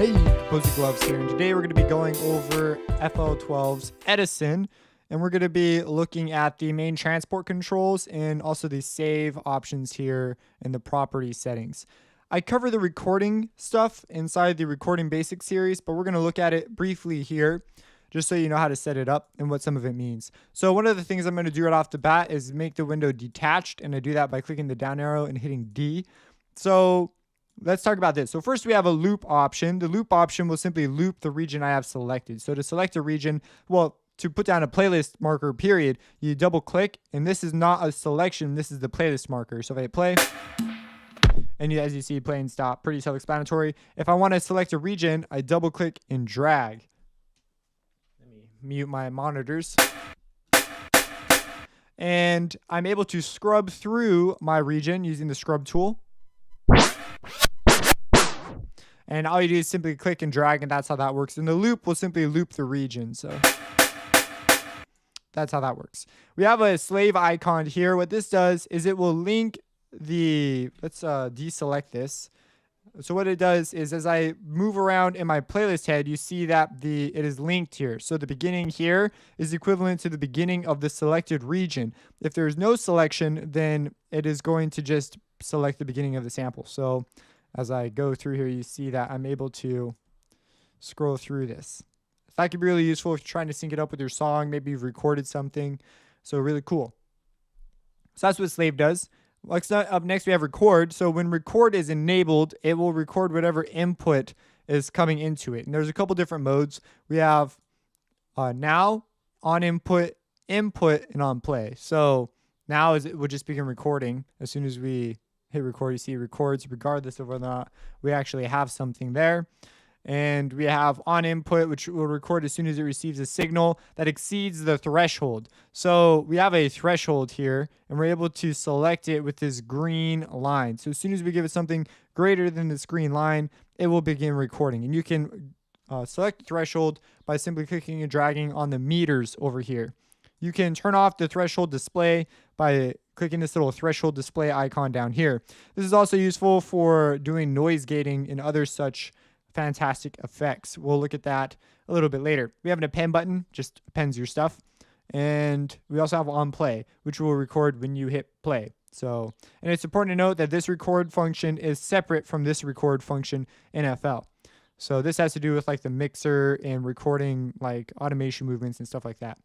Hey, Cozy Gloves here, and today we're going to be going over FL12's Edison, and we're going to be looking at the main transport controls and also the save options here in the property settings. I cover the recording stuff inside the Recording Basics series, but we're going to look at it briefly here just so you know how to set it up and what some of it means. So one of the things I'm going to do right off the bat is make the window detached, and I do that by clicking the down arrow and hitting D. So let's talk about this. So first we have a loop option. The loop option will simply loop the region I have selected. So to select a region, well, to put down a playlist marker period, you double click, and this is not a selection, this is the playlist marker. So if I hit play, and as you see, play and stop, pretty self-explanatory. If I want to select a region, I double click and drag. Let me mute my monitors. And I'm able to scrub through my region using the scrub tool. And all you do is simply click and drag, and that's how that works. And the loop will simply loop the region. So that's how that works. We have a slave icon here. What this does is it will link the, let's deselect this. So what it does is as I move around in my playlist head, you see that it is linked here. So the beginning here is equivalent to the beginning of the selected region. If there's no selection, then it is going to just select the beginning of the sample. So as I go through here, you see that I'm able to scroll through this. That could be really useful if you're trying to sync it up with your song. Maybe you've recorded something. So really cool. So that's what slave does. Up next, we have record. So when record is enabled, it will record whatever input is coming into it. And there's a couple different modes. We have now, on input, input, and on play. So now it will just begin recording. As soon as we hit record, you see it records regardless of whether or not we actually have something there. And we have on input, which will record as soon as it receives a signal that exceeds the threshold. So we have a threshold here, and we're able to select it with this green line. So as soon as we give it something greater than this green line, it will begin recording. And you can select the threshold by simply clicking and dragging on the meters over here. You can turn off the threshold display by clicking this little threshold display icon down here. This is also useful for doing noise gating and other such fantastic effects. We'll look at that a little bit later. We have an append button, just appends your stuff. And we also have on play, which will record when you hit play. So, and it's important to note that this record function is separate from this record function in FL. So this has to do with like the mixer and recording like automation movements and stuff like that.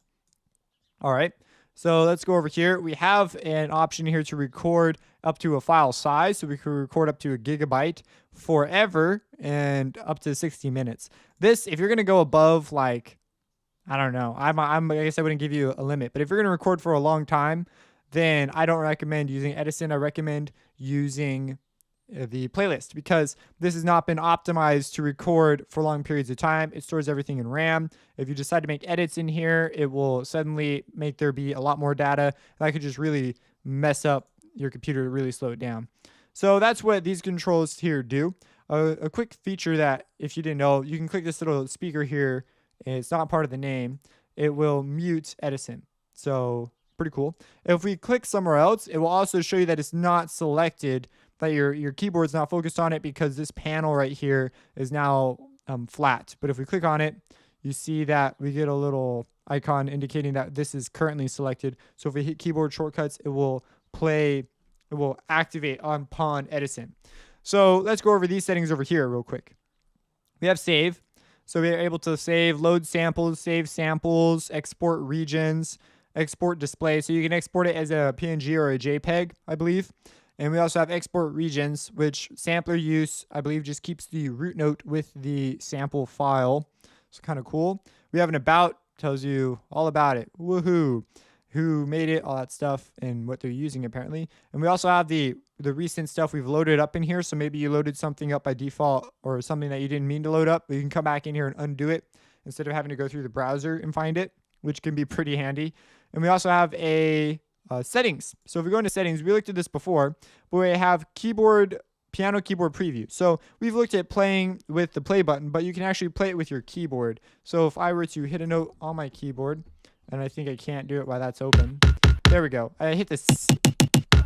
All right. So let's go over here. We have an option here to record up to a file size. So we can record up to 1 gigabyte forever and up to 60 minutes. This, if you're going to go above, like, I don't know, I guess I wouldn't give you a limit. But if you're going to record for a long time, then I don't recommend using Edison. I recommend using the playlist because this has not been optimized to record for long periods of time. It stores everything in RAM. If you decide to make edits in here, it will suddenly make there be a lot more data. That could just really mess up your computer to really slow it down. So that's what these controls here do. A quick feature that if you didn't know, you can click this little speaker here. And it's not part of the name. It will mute Edison. So pretty cool. If we click somewhere else, it will also show you that it's not selected, that your keyboard's not focused on it because this panel right here is now flat. But if we click on it, you see that we get a little icon indicating that this is currently selected. So if we hit keyboard shortcuts, it will activate upon Edison. So let's go over these settings over here real quick. We have save. So we are able to save, load samples, save samples, export regions, export display. So you can export it as a PNG or a JPEG, I believe. And we also have export regions, which sampler use, I believe, just keeps the root note with the sample file. It's kind of cool. We have an about, tells you all about it. Woohoo. Who made it, all that stuff, and what they're using apparently. And we also have the recent stuff we've loaded up in here. So maybe you loaded something up by default or something that you didn't mean to load up, but you can come back in here and undo it instead of having to go through the browser and find it, which can be pretty handy. And we also have a settings. So if we go into settings, we looked at this before, but we have piano keyboard preview. So we've looked at playing with the play button, but you can actually play it with your keyboard. So if I were to hit a note on my keyboard, and I think I can't do it while that's open. There we go. I hit this.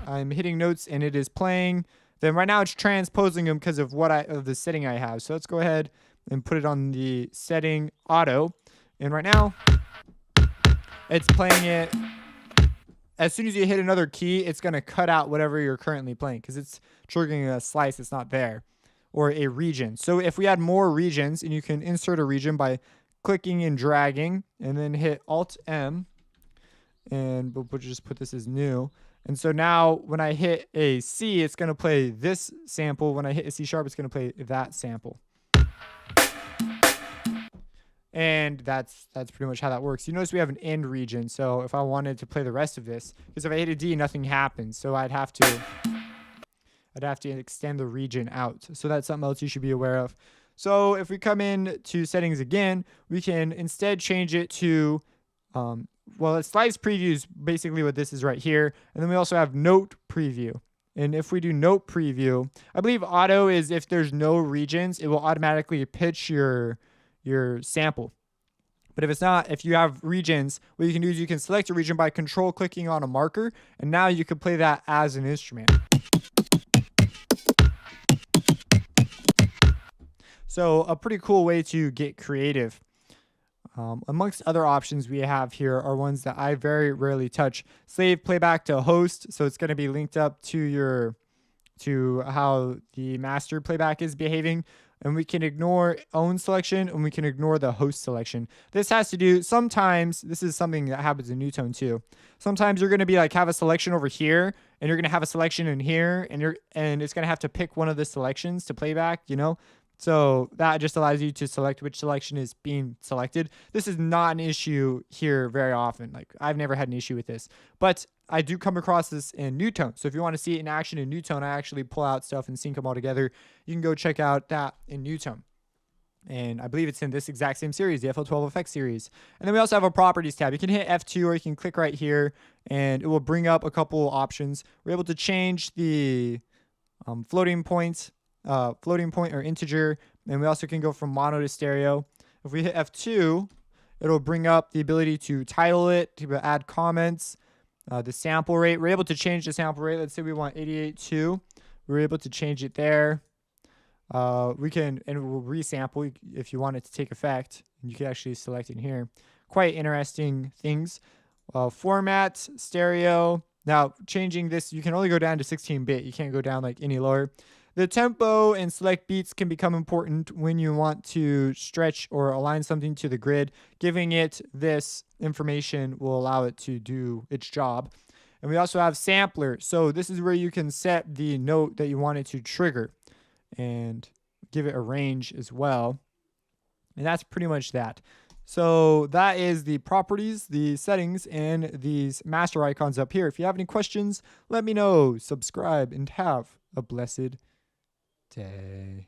I'm hitting notes and it is playing. Then right now it's transposing them because of the setting I have. So let's go ahead and put it on the setting auto. And right now, it's playing it. As soon as you hit another key, it's going to cut out whatever you're currently playing because it's triggering a slice that's not there, or a region. So if we add more regions, and you can insert a region by clicking and dragging, and then hit Alt-M, and we'll just put this as new. And so now when I hit a C, it's going to play this sample. When I hit a C sharp, it's going to play that sample. And that's pretty much how that works. You notice we have an end region. So if I wanted to play the rest of this, because if I hit a D, nothing happens. So I'd have to extend the region out. So that's something else you should be aware of. So if we come in to settings again, we can instead change it to, well, it slides preview is basically what this is right here. And then we also have note preview. And if we do note preview, I believe auto is if there's no regions, it will automatically pitch your sample. But if it's not, if you have regions, what you can do is you can select a region by control clicking on a marker, and now you can play that as an instrument. So a pretty cool way to get creative. Amongst other options we have here are ones that I very rarely touch. Slave playback to host, so it's going to be linked up to how the master playback is behaving. And we can ignore own selection, and we can ignore the host selection. This has to do, sometimes, this is something that happens in Newtone too. Sometimes you're going to be like, have a selection over here, and you're going to have a selection in here, and it's going to have to pick one of the selections to playback, you know? So that just allows you to select which selection is being selected. This is not an issue here very often. Like, I've never had an issue with this, but I do come across this in Newtone. So if you want to see it in action in Newtone, I actually pull out stuff and sync them all together. You can go check out that in Newtone. And I believe it's in this exact same series, the FL12 effects series. And then we also have a properties tab. You can hit F2, or you can click right here, and it will bring up a couple options. We're able to change the floating point or integer, and we also can go from mono to stereo. If we hit F2, it'll bring up the ability to title it, to add comments, the sample rate. We're able to change the sample rate. Let's say we want 88.2. We're able to change it there. We can, and we'll resample if you want it to take effect. You can actually select in here. Quite interesting things. Format, stereo. Now, changing this, you can only go down to 16-bit. You can't go down like any lower. The tempo and select beats can become important when you want to stretch or align something to the grid. Giving it this information will allow it to do its job. And we also have sampler. So this is where you can set the note that you want it to trigger and give it a range as well. And that's pretty much that. So that is the properties, the settings, and these master icons up here. If you have any questions, let me know. Subscribe and have a blessed day.